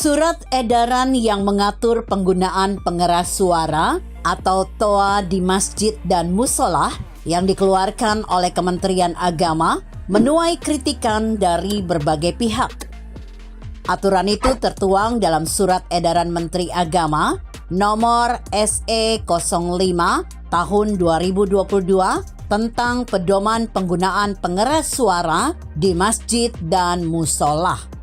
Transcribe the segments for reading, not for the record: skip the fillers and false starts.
Surat edaran yang mengatur penggunaan pengeras suara atau TOA di masjid dan musola yang dikeluarkan oleh Kementerian Agama menuai kritikan dari berbagai pihak. Aturan itu tertuang dalam Surat Edaran Menteri Agama nomor SE 05 tahun 2022 tentang pedoman penggunaan pengeras suara di masjid dan musola.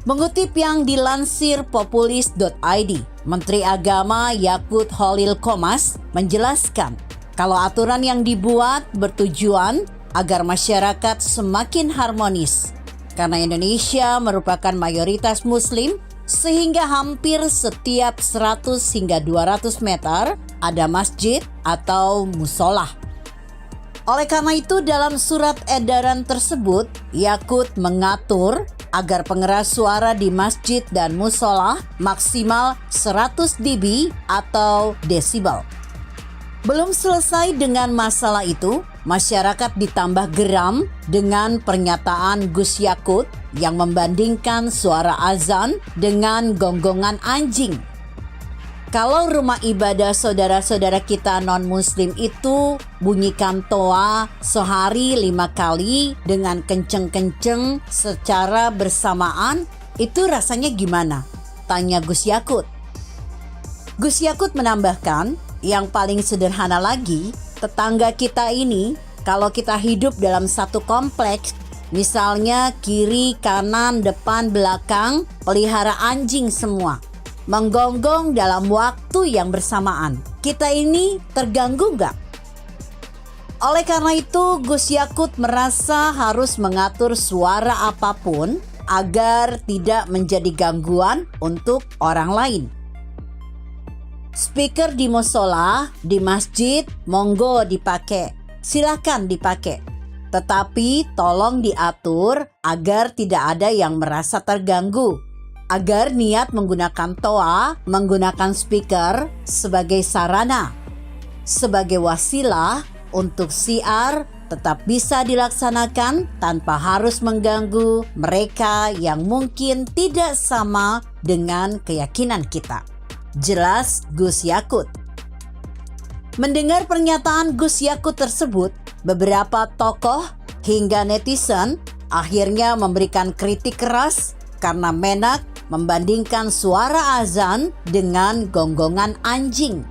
Mengutip yang dilansir populis.id, Menteri Agama Yakut Holil Qomas menjelaskan kalau aturan yang dibuat bertujuan agar masyarakat semakin harmonis karena Indonesia merupakan mayoritas Muslim sehingga hampir setiap 100 hingga 200 meter ada masjid atau musola. Oleh karena itu dalam surat edaran tersebut, Yakut mengatur agar pengeras suara di masjid dan musola maksimal 100 dB atau desibel. Belum selesai dengan masalah itu, masyarakat ditambah geram dengan pernyataan Gus Yakut yang membandingkan suara azan dengan gonggongan anjing. Kalau rumah ibadah saudara-saudara kita non-muslim itu bunyikan toa sehari 5 kali dengan kenceng-kenceng secara bersamaan, itu rasanya gimana? Tanya Gus Yakut. Gus Yakut menambahkan, yang paling sederhana lagi, tetangga kita ini kalau kita hidup dalam satu kompleks, misalnya kiri, kanan, depan, belakang, pelihara anjing semua, menggonggong dalam waktu yang bersamaan. Kita ini terganggu nggak? Oleh karena itu, Gus Yakut merasa harus mengatur suara apapun agar tidak menjadi gangguan untuk orang lain. Speaker di musola, di masjid, monggo dipakai. Silakan dipakai. Tetapi tolong diatur agar tidak ada yang merasa terganggu. Agar niat menggunakan toa, menggunakan speaker sebagai sarana, sebagai wasilah untuk syiar tetap bisa dilaksanakan tanpa harus mengganggu mereka yang mungkin tidak sama dengan keyakinan kita. Jelas Gus Yakut. Mendengar pernyataan Gus Yakut tersebut, beberapa tokoh hingga netizen akhirnya memberikan kritik keras karena Menak membandingkan suara azan dengan gonggongan anjing.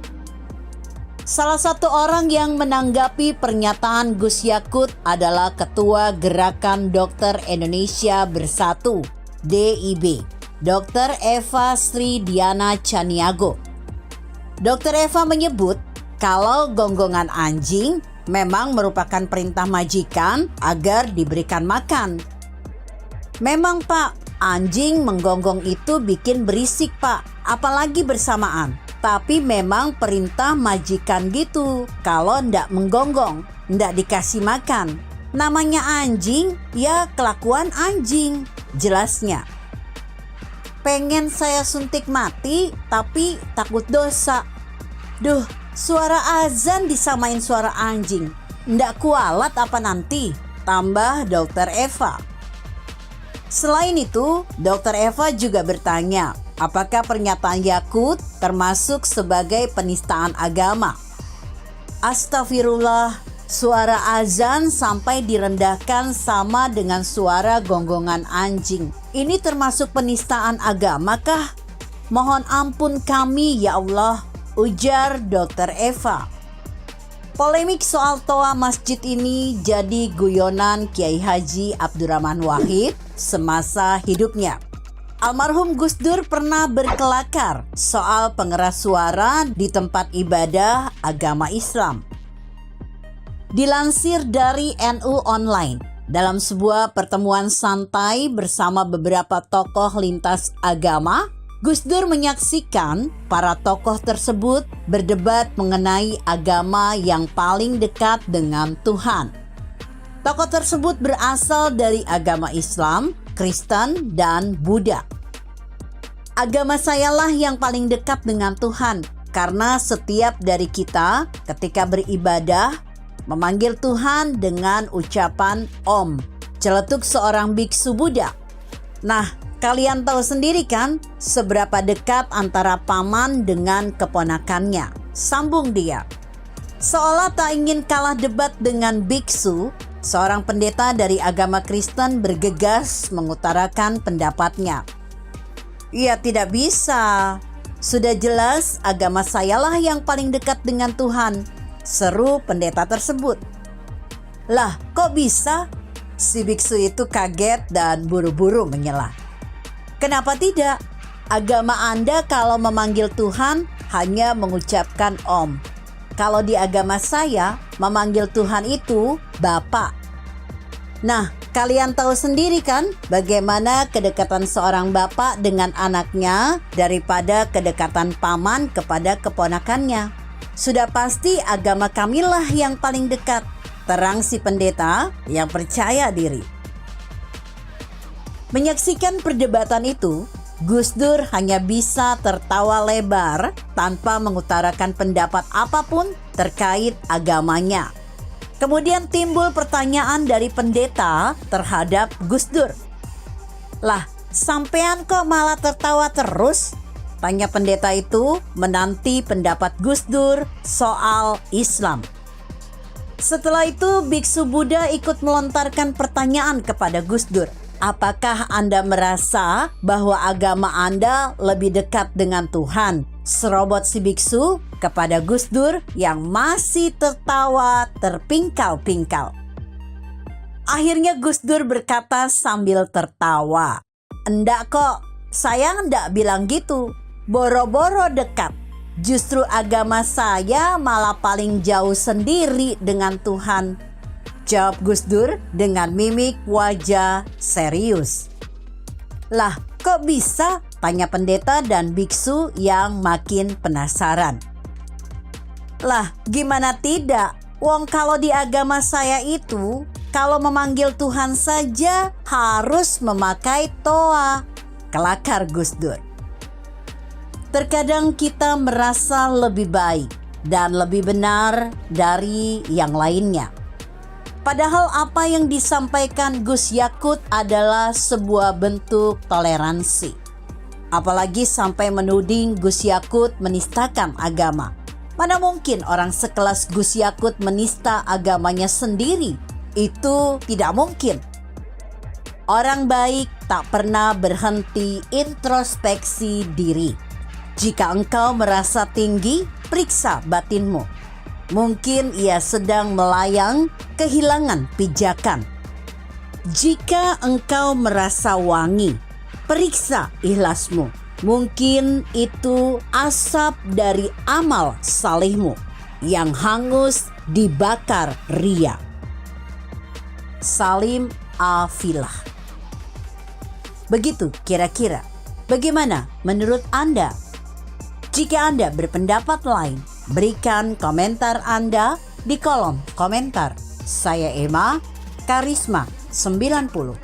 Salah satu orang yang menanggapi pernyataan Gus Yakut adalah Ketua Gerakan Dokter Indonesia Bersatu, DIB, Dr. Eva Sri Diana Caniago. Dr. Eva menyebut kalau gonggongan anjing memang merupakan perintah majikan agar diberikan makan. Memang Pak, anjing menggonggong itu bikin berisik Pak, apalagi bersamaan. Tapi memang perintah majikan gitu, kalau ndak menggonggong, ndak dikasih makan. Namanya anjing, ya kelakuan anjing, jelasnya. Pengen saya suntik mati, tapi takut dosa. Duh, suara azan disamain suara anjing. Ndak kualat apa nanti? Tambah Dr. Eva. Selain itu, Dr. Eva juga bertanya, apakah pernyataan Yakut termasuk sebagai penistaan agama? Astagfirullah, suara azan sampai direndahkan sama dengan suara gonggongan anjing. Ini termasuk penistaan agama kah? Mohon ampun kami ya Allah, ujar Dr. Eva. Polemik soal toa masjid ini jadi guyonan Kiai Haji Abdurrahman Wahid semasa hidupnya. Almarhum Gus Dur pernah berkelakar soal pengeras suara di tempat ibadah agama Islam. Dilansir dari NU Online, dalam sebuah pertemuan santai bersama beberapa tokoh lintas agama, Gus Dur menyaksikan para tokoh tersebut berdebat mengenai agama yang paling dekat dengan Tuhan. Tokoh tersebut berasal dari agama Islam, Kristen, dan Buddha. Agama sayalah yang paling dekat dengan Tuhan, karena setiap dari kita ketika beribadah memanggil Tuhan dengan ucapan Om, celetuk seorang biksu Buddha. Nah, Kalian tahu sendiri kan seberapa dekat antara paman dengan keponakannya. Sambung dia. Seolah tak ingin kalah debat dengan biksu, seorang pendeta dari agama Kristen bergegas mengutarakan pendapatnya. "Ya tidak bisa. Sudah jelas agama sayalah yang paling dekat dengan Tuhan," seru pendeta tersebut. "Lah, kok bisa?" Si biksu itu kaget dan buru-buru menyela. "Kenapa tidak? Agama Anda kalau memanggil Tuhan hanya mengucapkan Om. Kalau di agama saya, memanggil Tuhan itu Bapa. Nah, kalian tahu sendiri kan bagaimana kedekatan seorang bapak dengan anaknya daripada kedekatan paman kepada keponakannya. Sudah pasti agama kamilah yang paling dekat," terang si pendeta yang percaya diri. Menyaksikan perdebatan itu, Gus Dur hanya bisa tertawa lebar tanpa mengutarakan pendapat apapun terkait agamanya. Kemudian timbul pertanyaan dari pendeta terhadap Gus Dur. "Lah, sampean kok malah tertawa terus?" tanya pendeta itu menanti pendapat Gus Dur soal Islam. Setelah itu biksu Buddha ikut melontarkan pertanyaan kepada Gus Dur. "Apakah Anda merasa bahwa agama Anda lebih dekat dengan Tuhan?" serobot si biksu kepada Gus Dur yang masih tertawa terpingkal-pingkal. Akhirnya Gus Dur berkata sambil tertawa, "Enggak kok, saya enggak bilang gitu. Boro-boro dekat. Justru agama saya malah paling jauh sendiri dengan Tuhan," jawab Gus Dur dengan mimik wajah serius. "Lah, kok bisa?" tanya pendeta dan biksu yang makin penasaran. "Lah, gimana tidak? Wong kalau di agama saya itu, kalau memanggil Tuhan saja harus memakai toa," kelakar Gus Dur. Terkadang kita merasa lebih baik dan lebih benar dari yang lainnya. Padahal apa yang disampaikan Gus Yakut adalah sebuah bentuk toleransi. Apalagi sampai menuding Gus Yakut menistakan agama. Mana mungkin orang sekelas Gus Yakut menista agamanya sendiri? Itu tidak mungkin. Orang baik tak pernah berhenti introspeksi diri. Jika engkau merasa tinggi, periksa batinmu. Mungkin ia sedang melayang kehilangan pijakan. Jika engkau merasa wangi, periksa ikhlasmu. Mungkin itu asap dari amal salihmu yang hangus dibakar ria. Salim Afilah. Begitu kira-kira. Bagaimana menurut Anda? Jika Anda berpendapat lain, berikan komentar Anda di kolom komentar. Saya Emma, Karisma 90.